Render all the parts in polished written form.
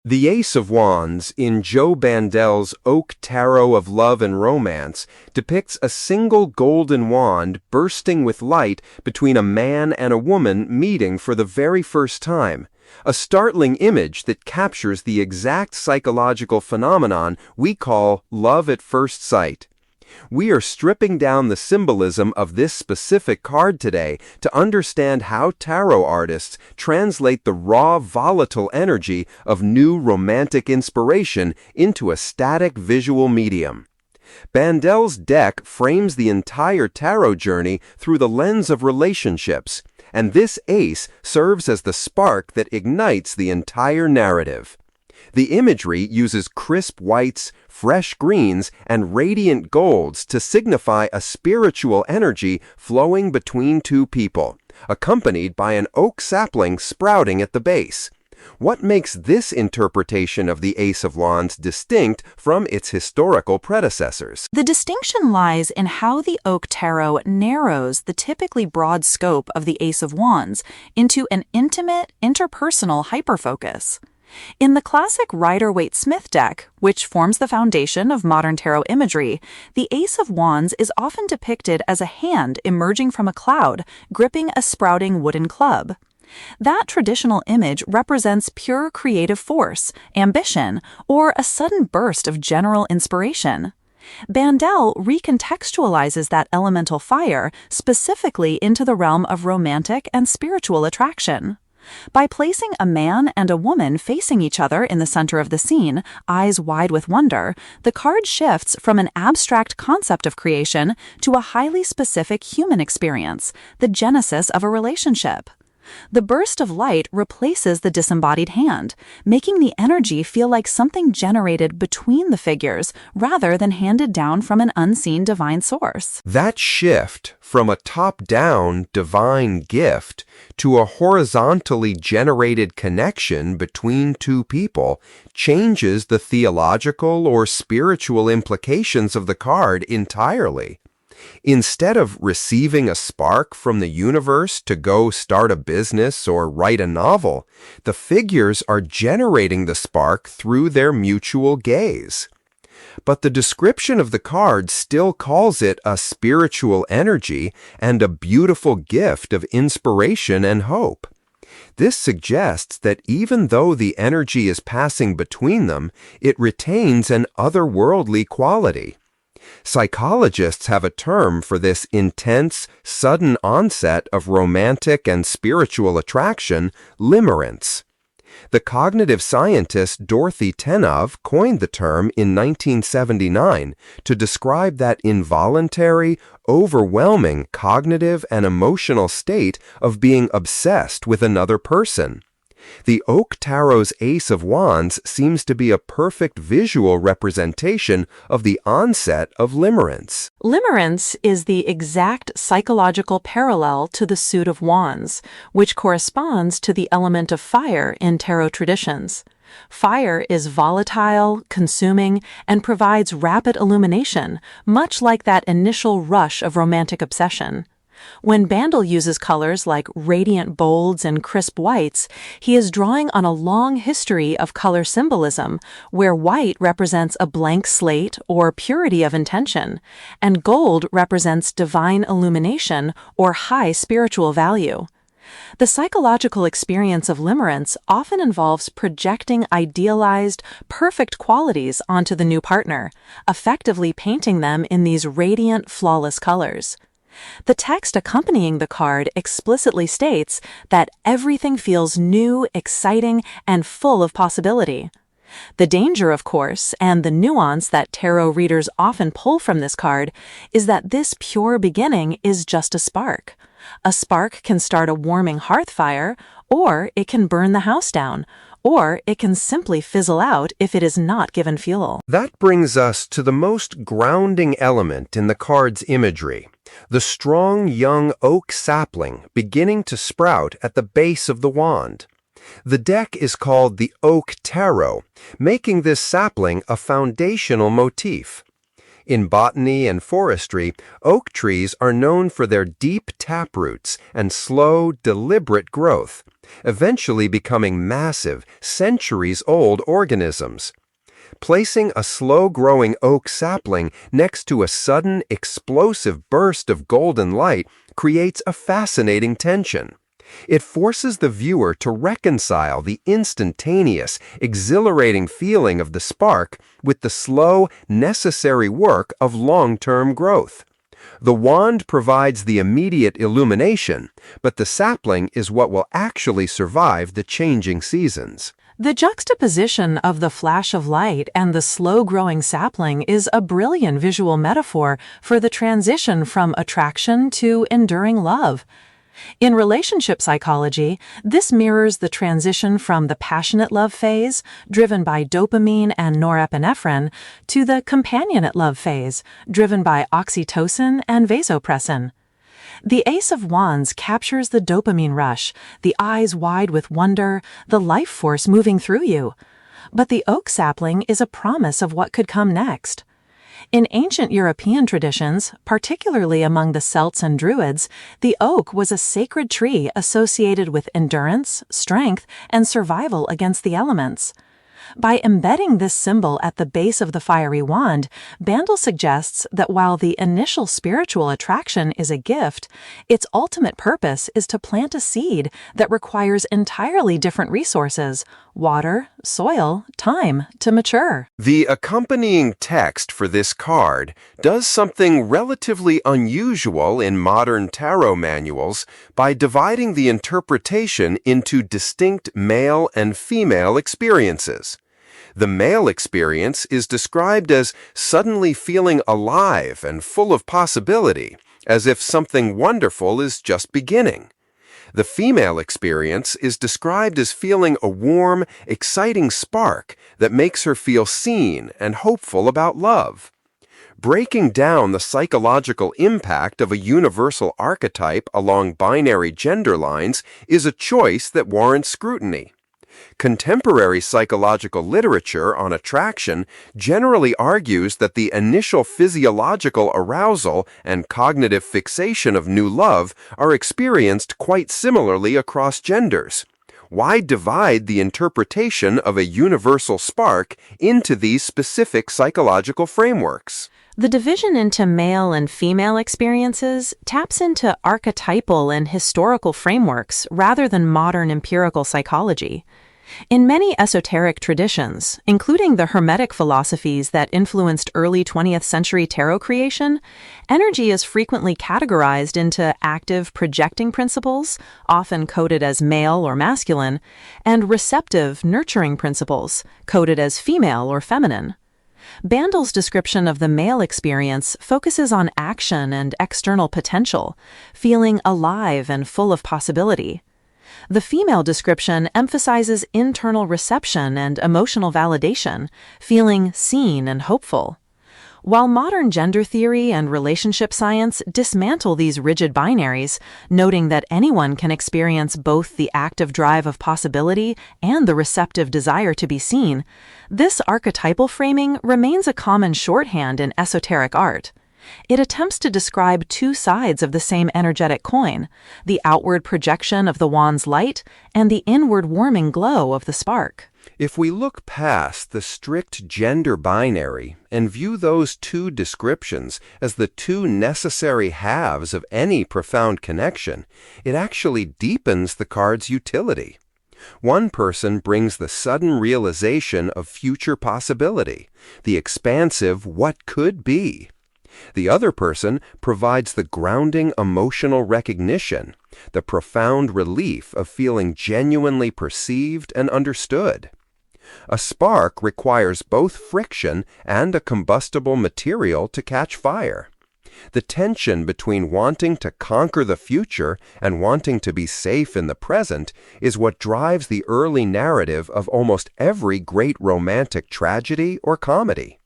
The Ace of Wands in Joe Bandel's Oak Tarot of Love and Romance depicts a single golden wand bursting with light between a man and a woman meeting for the very first time, a startling image that captures the exact psychological phenomenon we call love at first sight. We are stripping down the symbolism of this specific card today to understand how tarot artists translate the raw, volatile energy of new romantic inspiration into a static visual medium. Bandel's deck frames the entire tarot journey through the lens of relationships, and this ace serves as the spark that ignites the entire narrative. The imagery uses crisp whites, fresh greens, and radiant golds to signify a spiritual energy flowing between two people, accompanied by an oak sapling sprouting at the base. What makes this interpretation of the Ace of Wands distinct from its historical predecessors? The distinction lies in how the Oak Tarot narrows the typically broad scope of the Ace of Wands into an intimate, interpersonal hyperfocus. In the classic Rider-Waite-Smith deck, which forms the foundation of modern tarot imagery, the Ace of Wands is often depicted as a hand emerging from a cloud, gripping a sprouting wooden club. That traditional image represents pure creative force, ambition, or a sudden burst of general inspiration. Bandel recontextualizes that elemental fire specifically into the realm of romantic and spiritual attraction. By placing a man and a woman facing each other in the center of the scene, eyes wide with wonder, the card shifts from an abstract concept of creation to a highly specific human experience, the genesis of a relationship. The burst of light replaces the disembodied hand, making the energy feel like something generated between the figures rather than handed down from an unseen divine source. That shift from a top-down divine gift to a horizontally generated connection between two people changes the theological or spiritual implications of the card entirely. Instead of receiving a spark from the universe to go start a business or write a novel, the figures are generating the spark through their mutual gaze. But the description of the card still calls it a spiritual energy and a beautiful gift of inspiration and hope. This suggests that even though the energy is passing between them, it retains an otherworldly quality. Psychologists have a term for this intense, sudden onset of romantic and spiritual attraction, limerence. The cognitive scientist Dorothy Tenov coined the term in 1979 to describe that involuntary, overwhelming cognitive and emotional state of being obsessed with another person. The Oak Tarot's Ace of Wands seems to be a perfect visual representation of the onset of limerence. Limerence is the exact psychological parallel to the suit of wands, which corresponds to the element of fire in tarot traditions. Fire is volatile, consuming, and provides rapid illumination, much like that initial rush of romantic obsession. When Bandel uses colors like radiant bolds and crisp whites, he is drawing on a long history of color symbolism, where white represents a blank slate or purity of intention, and gold represents divine illumination or high spiritual value. The psychological experience of limerence often involves projecting idealized, perfect qualities onto the new partner, effectively painting them in these radiant, flawless colors. The text accompanying the card explicitly states that everything feels new, exciting, and full of possibility. The danger, of course, and the nuance that tarot readers often pull from this card is that this pure beginning is just a spark. A spark can start a warming hearth fire, or it can burn the house down, or it can simply fizzle out if it is not given fuel. That brings us to the most grounding element in the card's imagery, the strong young oak sapling beginning to sprout at the base of the wand. The deck is called the Oak Tarot, making this sapling a foundational motif. In botany and forestry, oak trees are known for their deep taproots and slow, deliberate growth, eventually becoming massive, centuries-old organisms. Placing a slow-growing oak sapling next to a sudden, explosive burst of golden light creates a fascinating tension. It forces the viewer to reconcile the instantaneous, exhilarating feeling of the spark with the slow, necessary work of long-term growth. The wand provides the immediate illumination, but the sapling is what will actually survive the changing seasons. The juxtaposition of the flash of light and the slow-growing sapling is a brilliant visual metaphor for the transition from attraction to enduring love. In relationship psychology, this mirrors the transition from the passionate love phase, driven by dopamine and norepinephrine, to the companionate love phase, driven by oxytocin and vasopressin. The Ace of Wands captures the dopamine rush, the eyes wide with wonder, the life force moving through you. But the oak sapling is a promise of what could come next. In ancient European traditions, particularly among the Celts and Druids, the oak was a sacred tree associated with endurance, strength, and survival against the elements. By embedding this symbol at the base of the fiery wand, Bandel suggests that while the initial spiritual attraction is a gift, its ultimate purpose is to plant a seed that requires entirely different resources: water, soil, time to mature. The accompanying text for this card does something relatively unusual in modern tarot manuals by dividing the interpretation into distinct male and female experiences. The male experience is described as suddenly feeling alive and full of possibility, as if something wonderful is just beginning. The female experience is described as feeling a warm, exciting spark that makes her feel seen and hopeful about love. Breaking down the psychological impact of a universal archetype along binary gender lines is a choice that warrants scrutiny. Contemporary psychological literature on attraction generally argues that the initial physiological arousal and cognitive fixation of new love are experienced quite similarly across genders. Why divide the interpretation of a universal spark into these specific psychological frameworks? The division into male and female experiences taps into archetypal and historical frameworks rather than modern empirical psychology. In many esoteric traditions, including the Hermetic philosophies that influenced early 20th century tarot creation, energy is frequently categorized into active projecting principles, often coded as male or masculine, and receptive nurturing principles, coded as female or feminine. Bandel's description of the male experience focuses on action and external potential, feeling alive and full of possibility. The female description emphasizes internal reception and emotional validation, feeling seen and hopeful. While modern gender theory and relationship science dismantle these rigid binaries, noting that anyone can experience both the active drive of possibility and the receptive desire to be seen, this archetypal framing remains a common shorthand in esoteric art. It attempts to describe two sides of the same energetic coin, the outward projection of the wand's light and the inward warming glow of the spark. If we look past the strict gender binary and view those two descriptions as the two necessary halves of any profound connection, it actually deepens the card's utility. One person brings the sudden realization of future possibility, the expansive what could be. The other person provides the grounding emotional recognition, the profound relief of feeling genuinely perceived and understood. A spark requires both friction and a combustible material to catch fire. The tension between wanting to conquer the future and wanting to be safe in the present is what drives the early narrative of almost every great romantic tragedy or comedy.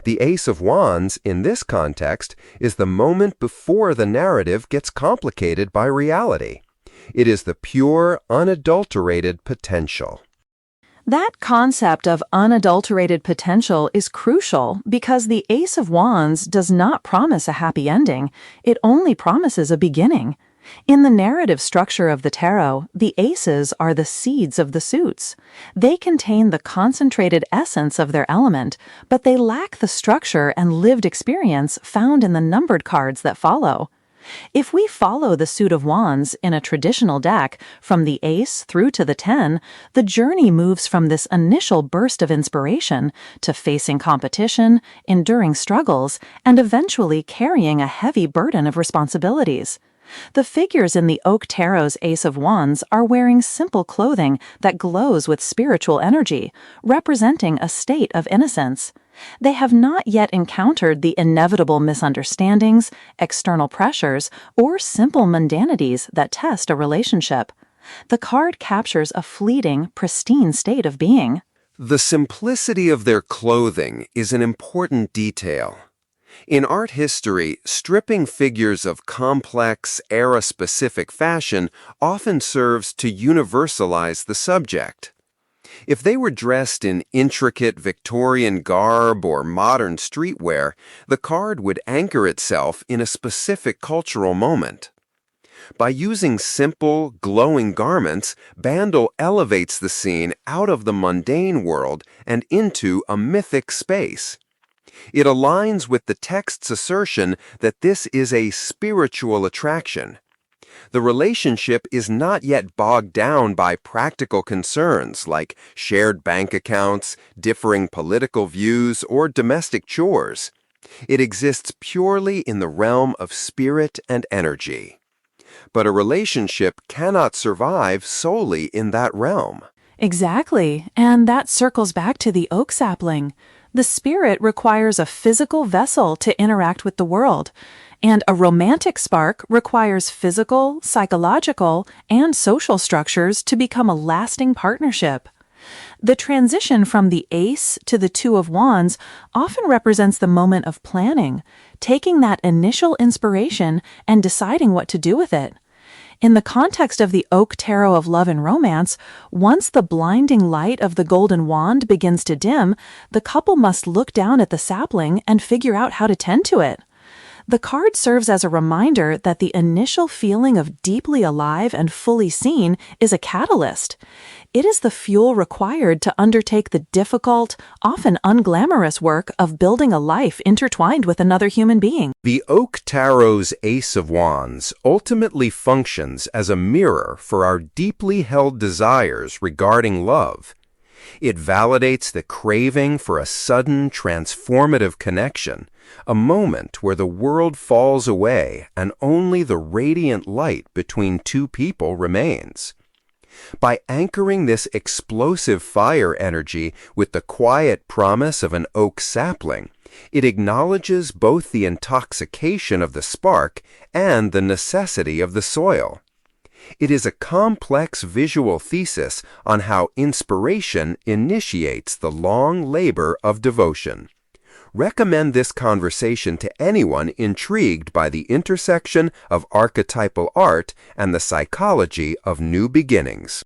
The Ace of Wands, in this context, is the moment before the narrative gets complicated by reality. It is the pure, unadulterated potential. That concept of unadulterated potential is crucial because the Ace of Wands does not promise a happy ending, it only promises a beginning. In the narrative structure of the tarot, the aces are the seeds of the suits. They contain the concentrated essence of their element, but they lack the structure and lived experience found in the numbered cards that follow. If we follow the suit of wands in a traditional deck from the ace through to the 10, the journey moves from this initial burst of inspiration to facing competition, enduring struggles, and eventually carrying a heavy burden of responsibilities. The figures in the Oak Tarot's Ace of Wands are wearing simple clothing that glows with spiritual energy, representing a state of innocence. They have not yet encountered the inevitable misunderstandings, external pressures, or simple mundanities that test a relationship. The card captures a fleeting, pristine state of being. The simplicity of their clothing is an important detail. In art history, stripping figures of complex, era-specific fashion often serves to universalize the subject. If they were dressed in intricate Victorian garb or modern streetwear, the card would anchor itself in a specific cultural moment. By using simple, glowing garments, Bandel elevates the scene out of the mundane world and into a mythic space. It aligns with the text's assertion that this is a spiritual attraction. The relationship is not yet bogged down by practical concerns like shared bank accounts, differing political views, or domestic chores. It exists purely in the realm of spirit and energy. But a relationship cannot survive solely in that realm. Exactly, and that circles back to the oak sapling. The spirit requires a physical vessel to interact with the world, and a romantic spark requires physical, psychological, and social structures to become a lasting partnership. The transition from the ace to the two of wands often represents the moment of planning, taking that initial inspiration and deciding what to do with it. In the context of the Oak Tarot of Love and Romance, once the blinding light of the golden wand begins to dim, the couple must look down at the sapling and figure out how to tend to it. The card serves as a reminder that the initial feeling of deeply alive and fully seen is a catalyst. It is the fuel required to undertake the difficult, often unglamorous work of building a life intertwined with another human being. The Oak Tarot's Ace of Wands ultimately functions as a mirror for our deeply held desires regarding love. It validates the craving for a sudden, transformative connection, a moment where the world falls away and only the radiant light between two people remains. By anchoring this explosive fire energy with the quiet promise of an oak sapling, it acknowledges both the intoxication of the spark and the necessity of the soil. It is a complex visual thesis on how inspiration initiates the long labor of devotion. Recommend this conversation to anyone intrigued by the intersection of archetypal art and the psychology of new beginnings.